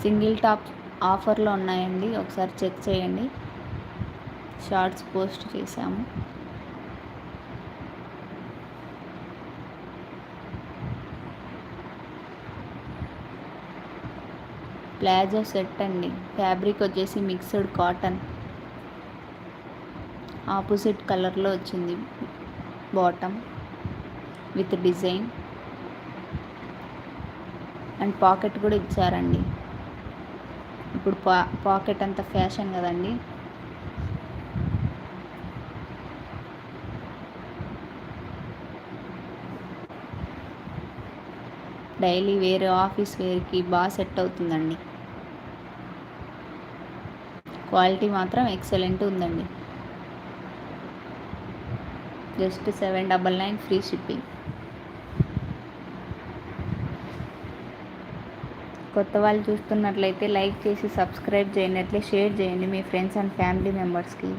Single top ఆఫర్లో ఉన్నాయండి, ఒకసారి చెక్ చేయండి. షార్ట్స్ పోస్ట్ చేశాము. ప్లాజో సెట్ అండి, ఫ్యాబ్రిక్ వచ్చేసి మిక్స్డ్ కాటన్, ఆపోజిట్ కలర్లో వచ్చింది. Bottom with design and pocket కూడా ఇచ్చారండి. ఇప్పుడు పాకెట్ అంత ఫ్యాషన్ కదండి. డైలీ వేర్, ఆఫీస్ వేర్కి బాగా సెట్ అవుతుందండి. క్వాలిటీ మాత్రం ఎక్సలెంట్ ఉందండి. Just 799 free shipping. కొత్త వాళ్ళు చూస్తున్నట్లయితే లైక్ చేసి సబ్స్క్రైబ్ చేయనట్లే షేర్ చేయండి మీ ఫ్రెండ్స్ అండ్ ఫ్యామిలీ మెంబర్స్కి.